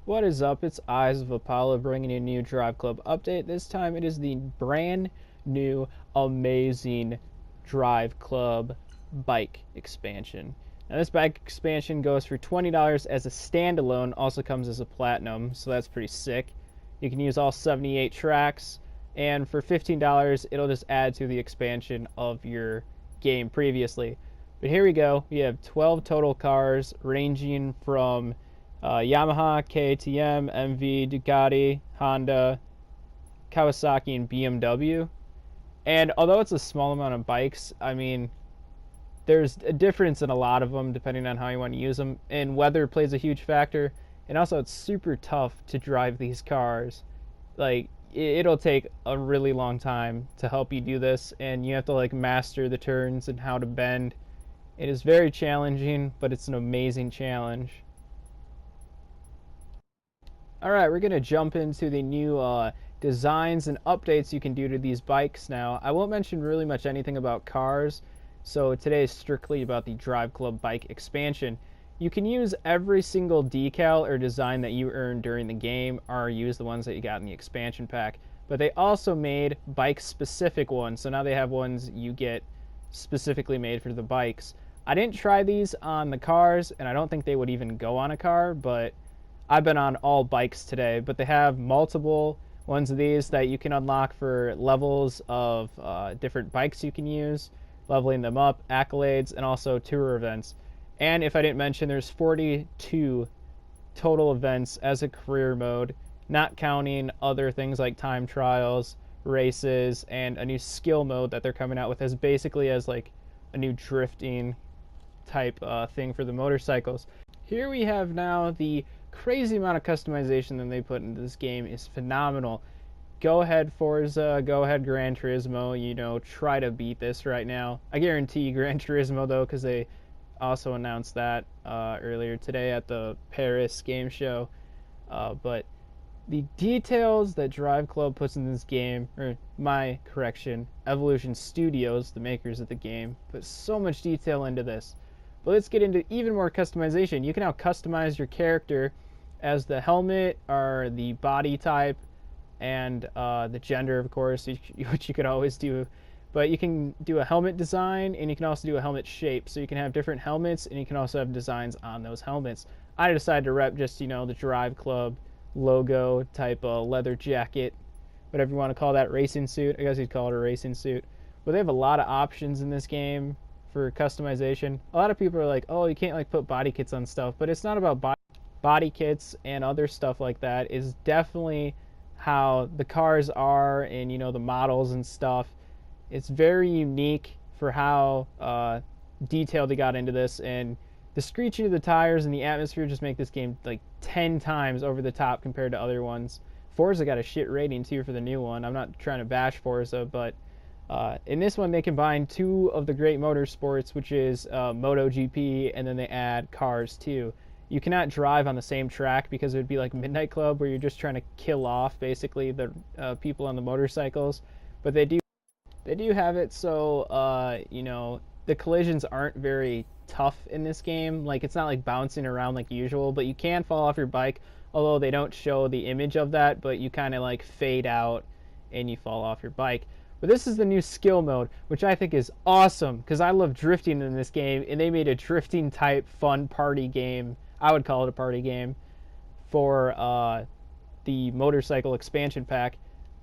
What is up? It's Eyes of Apollo bringing you a new Drive Club update. This time it is the brand new, amazing Drive Club bike expansion. Now this bike expansion goes for $20 as a standalone, also comes as a platinum, so that's pretty sick. You can use all 78 tracks, and for $15 it'll just add to the expansion of your game previously. But here we go. We have 12 total cars ranging from Yamaha, KTM, MV, Ducati, Honda, Kawasaki, and BMW. And although it's a small amount of bikes, I mean, there's a difference in a lot of them depending on how you want to use them. And weather plays a huge factor. And also, it's super tough to drive these cars. Like, it'll take a really long time to help you do this. And you have to, like, master the turns and how to bend. It is very challenging, but it's an amazing challenge. Alright, we're going to jump into the new designs and updates you can do to these bikes now. I won't mention really much anything about cars, so today is strictly about the Drive Club bike expansion. You can use every single decal or design that you earned during the game, or use the ones that you got in the expansion pack. But they also made bike-specific ones, so now they have ones you get specifically made for the bikes. I didn't try these on the cars, and I don't think they would even go on a car, but I've been on all bikes today. But they have multiple ones of these that you can unlock for levels of different bikes you can use, leveling them up, accolades, and also tour events. And if I didn't mention, there's 42 total events as a career mode, not counting other things like time trials, races, and a new skill mode that they're coming out with as basically as like a new drifting type thing for the motorcycles. Here we have now the crazy amount of customization that they put into this game is phenomenal. Go ahead Forza, go ahead Gran Turismo, you know, try to beat this right now. I guarantee Gran Turismo though, because they also announced that earlier today at the Paris game show. But the details that Drive Club puts in this game, or my correction, Evolution Studios, the makers of the game, put so much detail into this. But let's get into even more customization. You can now customize your character as the helmet or the body type and the gender, of course, which you could always do. But you can do a helmet design, and you can also do a helmet shape. So you can have different helmets, and you can also have designs on those helmets. I decided to rep just, you know, the Drive Club logo type leather jacket, whatever you want to call that, racing suit. I guess you'd call it a racing suit. But they have a lot of options in this game for customization. A lot of people are like, oh, you can't like put body kits on stuff, but it's not about body kits and other stuff like that. Is definitely how the cars are, and you know, the models and stuff. It's very unique for how detailed they got into this, and the screeching of the tires and the atmosphere just make this game like 10 times over the top compared to other ones. Forza got a shit rating too for the new one. I'm not trying to bash Forza, but in this one, they combine two of the great motorsports, which is MotoGP, and then they add cars too. You cannot drive on the same track because it would be like Midnight Club, where you're just trying to kill off basically the people on the motorcycles. But they do have it so you know, the collisions aren't very tough in this game. Like, it's not like bouncing around like usual, but you can fall off your bike. Although they don't show the image of that, but you kind of like fade out and you fall off your bike. But this is the new skill mode, which I think is awesome because I love drifting in this game, and they made a drifting type fun party game. I would call it a party game for the motorcycle expansion pack.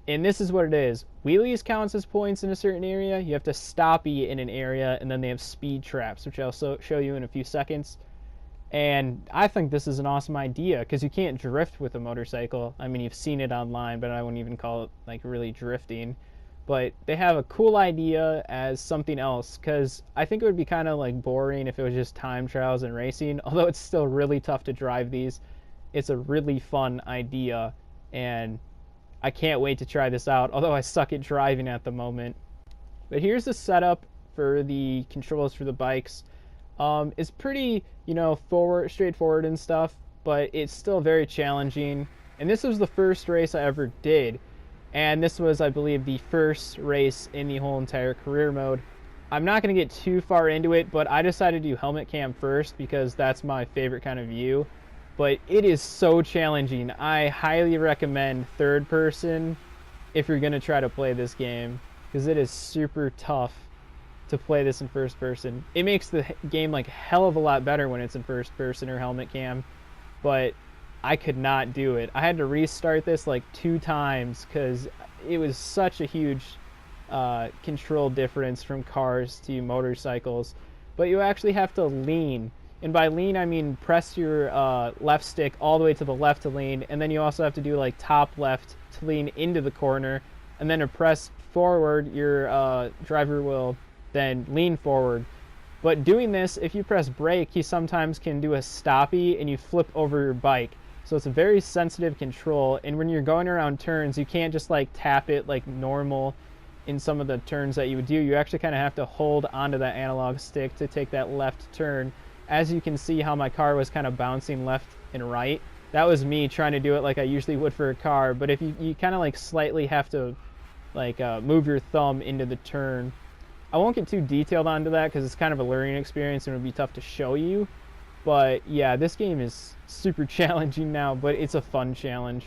And this is what it is. Wheelies counts as points in a certain area. You have to stoppie in an area, and then they have speed traps, which I'll show you in a few seconds. And I think this is an awesome idea because you can't drift with a motorcycle. I mean, you've seen it online, but I wouldn't even call it like really drifting. But they have a cool idea as something else, because I think it would be kind of like boring if it was just time trials and racing. Although it's still really tough to drive these, it's a really fun idea, and I can't wait to try this out, although I suck at driving at the moment. But here's the setup for the controls for the bikes. It's pretty, you know, straightforward and stuff, but it's still very challenging. And this was the first race I ever did. And this was, I believe, the first race in the whole entire career mode. I'm not going to get too far into it, but I decided to do helmet cam first because that's my favorite kind of view. but it is so challenging. I highly recommend third person if you're gonna try to play this game, because it is super tough to play this in first person. It makes the game like hell of a lot better when it's in first person or helmet cam, but I could not do it. I had to restart this like 2 times because it was such a huge control difference from cars to motorcycles. But you actually have to lean, and by lean I mean press your left stick all the way to the left to lean, and then you also have to do like top left to lean into the corner, and then to press forward your driver will then lean forward. But doing this, if you press brake, you sometimes can do a stoppie and you flip over your bike. So it's a very sensitive control, and when you're going around turns, you can't just like tap it like normal in some of the turns that you would do. You actually kind of have to hold onto that analog stick to take that left turn. As you can see how my car was kind of bouncing left and right, that was me trying to do it like I usually would for a car. But if you kind of like slightly have to like move your thumb into the turn. I won't get too detailed onto that because it's kind of a learning experience and it would be tough to show you. But yeah, this game is super challenging now, but it's a fun challenge.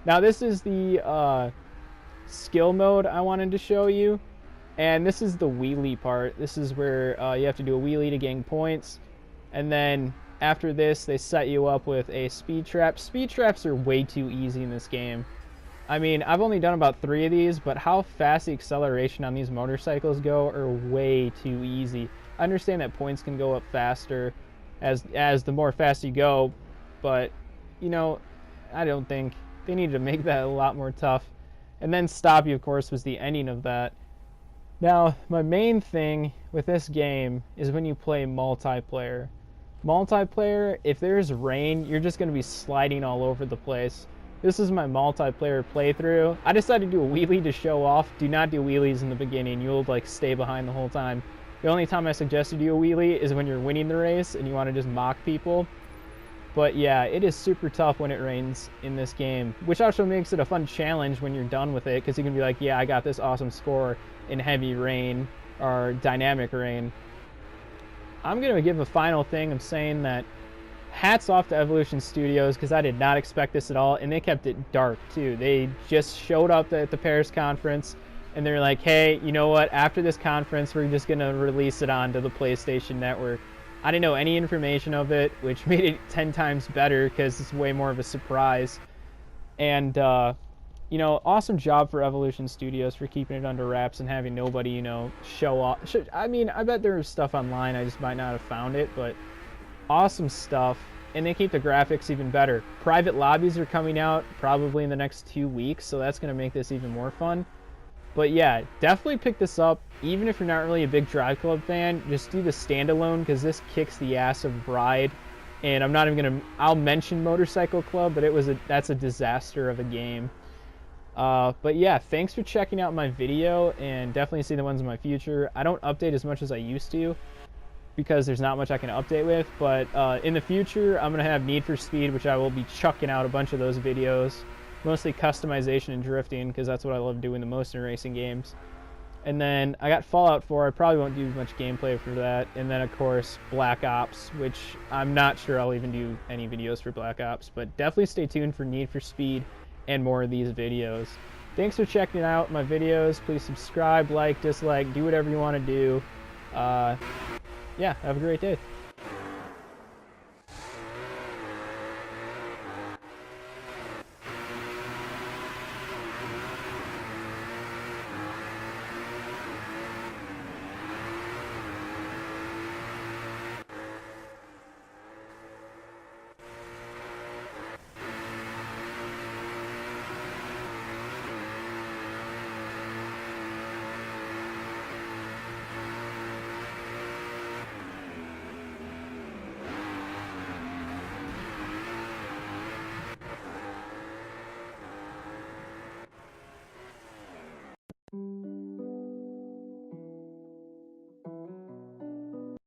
Now this is the skill mode I wanted to show you, and this is the wheelie part. This is where you have to do a wheelie to gain points, and then after this they set you up with a speed trap. Speed traps are way too easy in this game. I mean, I've only done about 3 of these, but how fast the acceleration on these motorcycles go are way too easy. I understand that points can go up faster as the more fast you go, but you know, I don't think they needed to make that a lot more tough. And then stop you, of course, was the ending of that. Now, my main thing with this game is when you play multiplayer. Multiplayer, if there's rain, you're just going to be sliding all over the place. This is my multiplayer playthrough. I decided to do a wheelie to show off. Do not do wheelies in the beginning. You'll like stay behind the whole time. The only time I suggest you do a wheelie is when you're winning the race and you want to just mock people. But yeah, it is super tough when it rains in this game, which also makes it a fun challenge when you're done with it, because you can be like, yeah, I got this awesome score in heavy rain or dynamic rain. I'm going to give a final thing of saying that hats off to Evolution Studios, because I did not expect this at all, and they kept it dark too. They just showed up at the Paris conference and they're like, hey, you know what, after this conference we're just going to release it onto the PlayStation Network. I didn't know any information of it, which made it 10 times better because it's way more of a surprise. And you know, awesome job for Evolution Studios for keeping it under wraps and having nobody, you know, show off. I mean, I bet there was stuff online, I just might not have found it, but awesome stuff. And they keep the graphics even better. Private lobbies are coming out probably in the next 2 weeks, so that's going to make this even more fun. But yeah, definitely pick this up. Even if you're not really a big Drive Club fan, just do the standalone, because this kicks the ass of Ride. And I'm not even going to... I'll mention Motorcycle Club, but that's a disaster of a game. But yeah, thanks for checking out my video, and definitely see the ones in my future. I don't update as much as I used to, because there's not much I can update with, but in the future I'm going to have Need for Speed, which I will be chucking out a bunch of those videos, mostly customization and drifting, because that's what I love doing the most in racing games. And then I got Fallout 4, I probably won't do much gameplay for that, and then of course Black Ops, which I'm not sure I'll even do any videos for Black Ops, but definitely stay tuned for Need for Speed and more of these videos. Thanks for checking out my videos. Please subscribe, like, dislike, do whatever you want to do. Yeah, have a great day.